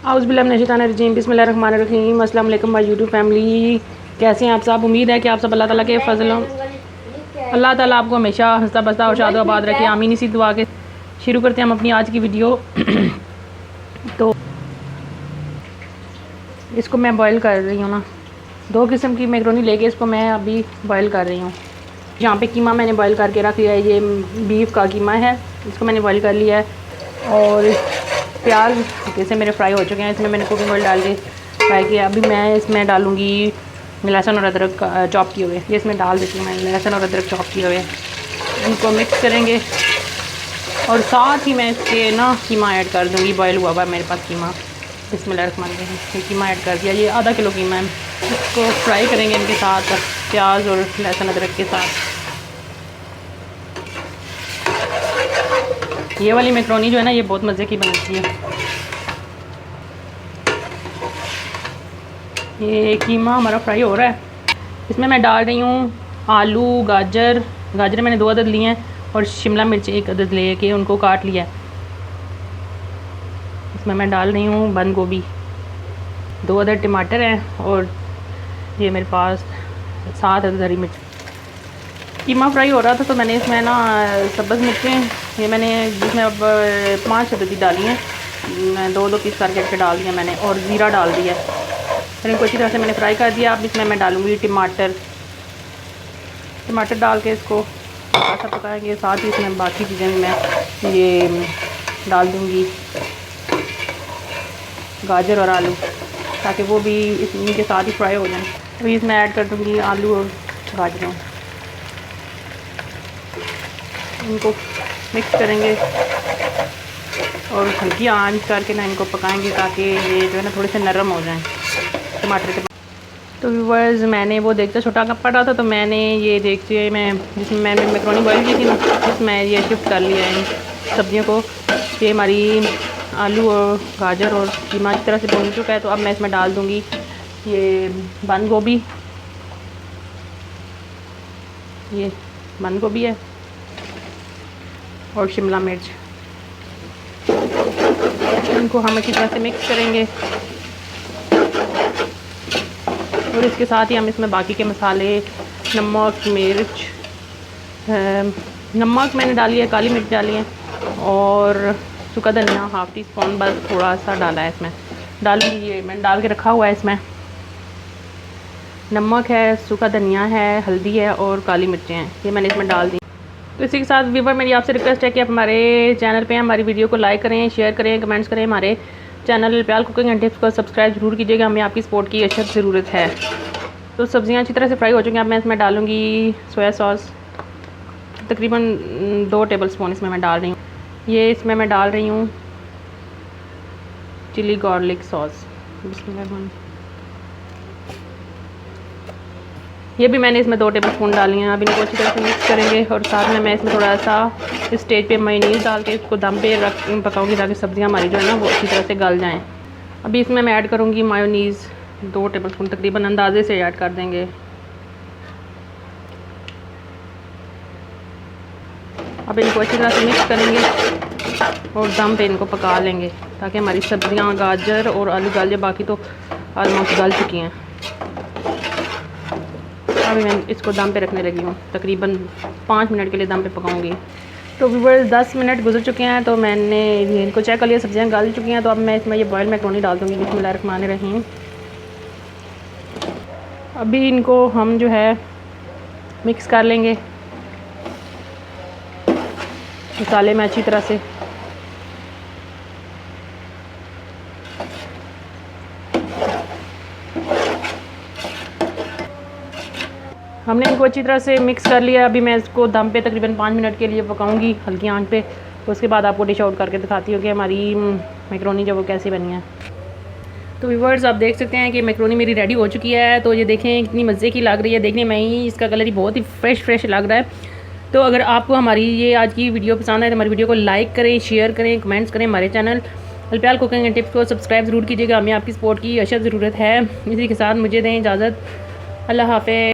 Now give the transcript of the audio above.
औज़ुबिल्लाहिमिनश्शैतानिर्रजीम बिस्मिल्लाहिर्रहमानिर्रहीम। अस्सलाम वालेकुम माय यूट्यूब फैमिली, कैसे हैं आप सब। उम्मीद है कि आप सब अल्लाह ताला के फजलों अल्लाह ताला आपको हमेशा हंसता बसता और शादोआबाद रखे, आमीन। इसी दुआ के शुरू करते हैं हम अपनी आज की वीडियो। तो इसको मैं बॉईल कर रही हूँ ना, 2 किस्म की मैकरोनी लेके इसको मैं अभी बॉईल कर रही हूँ। यहाँ पे कीमा मैंने बॉईल करके रख लिया है, ये बीफ का कीमा है, इसको मैंने बॉईल कर लिया है। और प्याज जैसे मेरे फ्राई हो चुके हैं, इसमें मैंने कुकिंग ऑयल डाल के फ्राई किया। अभी मैं इसमें डालूँगी लहसुन और अदरक चॉप किए हुए, ये इसमें डाल देती हूँ मैं लहसुन और अदरक चॉप किए हुए। इनको मिक्स करेंगे और साथ ही मैं इसके ना कीमा ऐड कर दूँगी, बॉयल हुआ हुआ मेरे पास कीमा। बिस्मिल्लाहिर्रहमानिर्रहीम, ये कीमा ऐड कर दिया, ये आधा किलो कीमा है। इसको फ्राई करेंगे इनके साथ, प्याज और लहसुन अदरक के साथ। ये वाली मैकरोनी जो है ना, ये बहुत मज़े की बनती है। ये कीमा हमारा फ्राई हो रहा है, इसमें मैं डाल रही हूँ आलू, गाजर मैंने 2 अदद लिए हैं, और शिमला मिर्च 1 अदद ले के उनको काट लिया है। इसमें मैं डाल रही हूँ बंद गोभी, 2 अदद टमाटर हैं, और ये मेरे पास 7 अदद हरी मिर्च। कीमा फ्राई हो रहा था तो मैंने इसमें ना सब्ज़ मिर्चें, ये मैंने जिसमें अब 5 अदद डाली हैं, 2 पीस करके डाल दिया मैंने, और ज़ीरा डाल दिया। फिर इनको अच्छी तरह से मैंने फ्राई कर दिया। अब इसमें मैं डालूँगी टमाटर डाल के इसको ऐसा पकाएंगे। साथ ही इसमें बाकी चीज़ें भी मैं ये डाल दूँगी, गाजर और आलू, ताकि वो भी इनके साथ ही फ्राई हो जाए। अभी इसमें ऐड कर दूँगी आलू और गाजरों, इनको मिक्स करेंगे और हल्की आंच करके ना इनको पकाएंगे, ताकि ये जो है ना थोड़े से नरम हो जाएं टमाटर के। तो व्यूअर्स, मैंने वो देखते छोटा कप पड़ा था, तो मैंने ये देखते मैं जिसमें मैंने मैकरोनी बॉईल की थी ना, जिसमें ये शिफ्ट कर लिया है इन सब्जियों को। ये हमारी आलू और गाजर और कीमा अच्छी तरह से भून चुका है। तो अब मैं इसमें डाल दूँगी ये बंद गोभी, ये बंद गोभी है, और शिमला मिर्च। इनको हम अच्छी तरह से मिक्स करेंगे, और इसके साथ ही हम इसमें बाकी के मसाले, नमक, मिर्च, नमक मैंने डाली है, काली मिर्च डाली है, और सूखा धनिया 1/2 टीस्पून बस थोड़ा सा डाला है इसमें। डालूंगी, ये मैंने डाल के रखा हुआ है। इसमें नमक है, सूखा धनिया है, हल्दी है और काली मिर्चें हैं, ये मैंने इसमें डाल दी। तो इसी के साथ व्यूअर मेरी आपसे रिक्वेस्ट है कि आप हमारे चैनल पे हमारी वीडियो को लाइक करें, शेयर करें, कमेंट्स करें। हमारे चैनल प्याल कुकिंग एंड टिप्स को सब्सक्राइब जरूर कीजिएगा, हमें आपकी सपोर्ट की अशद ज़रूरत है। तो सब्ज़ियाँ अच्छी तरह से फ्राई हो चुकी हैं। अब मैं इसमें डालूँगी सोया सॉस, तकरीबन 2 टेबलस्पून इसमें मैं डाल रही हूँ। ये इसमें मैं डाल रही हूँ चिली गार्लिक सॉस, ये भी मैंने इसमें 2 टेबलस्पून डाली हैं। अब इनको अच्छी तरह से मिक्स करेंगे, और साथ में मैं इसमें थोड़ा सा इस स्टेज पे मेयोनीज़ डाल के इसको दम पे रख पकाऊंगी, ताकि सब्ज़ियाँ हमारी जो है ना वो अच्छी तरह से गल जाएं। अभी इसमें मैं ऐड करूँगी मेयोनीज़, 2 टेबलस्पून तकरीबन अंदाजे से ऐड कर देंगे। अब इनको अच्छी तरह से मिक्स करेंगे और दम पे इनको पका लेंगे, ताकि हमारी सब्ज़ियाँ, गाजर और आलू गल जाए। बाकी तो ऑलमोस्ट गल चुकी हैं। अभी मैं इसको दम पे रखने लगी हूँ, तकरीबन 5 मिनट के लिए दम पे पकाऊंगी। तो व्यूअर्स 10 मिनट गुजर चुके हैं, तो मैंने इनको चेक कर लिया, सब्जियां गल चुकी हैं। तो अब मैं इसमें ये बॉयल मैकरोनी डाल दूँगी। बिस्मिल्लाहिर्रहमानिर्रहीम। अभी इनको हम जो है मिक्स कर लेंगे मसाले में अच्छी तरह से। हमने इनको अच्छी तरह से मिक्स कर लिया। अभी मैं इसको दम पे तकरीबन 5 मिनट के लिए पकाऊंगी हल्की आंच पे। तो उसके बाद आपको डिश आउट करके दिखाती हूँ कि हमारी मैकरोनी जो वो कैसी बनी है। तो व्यूअर्स, आप देख सकते हैं कि मैकरोनी मेरी रेडी हो चुकी है। तो ये देखें कितनी मज़े की लग रही है, देखने में ही इसका कलर ही बहुत ही फ्रेश लग रहा है। तो अगर आपको हमारी ये आज की वीडियो पसंद आए तो हमारी वीडियो को लाइक करें, शेयर करें, कमेंट्स करें। हमारे चैनल अलप्याल कुकिंग एंड टिप्स को सब्सक्राइब ज़रूर कीजिएगा, हमें आपकी सपोर्ट की अशद ज़रूरत है। इसी के साथ मुझे दें इजाज़त, अल्लाह हाफ़िज़।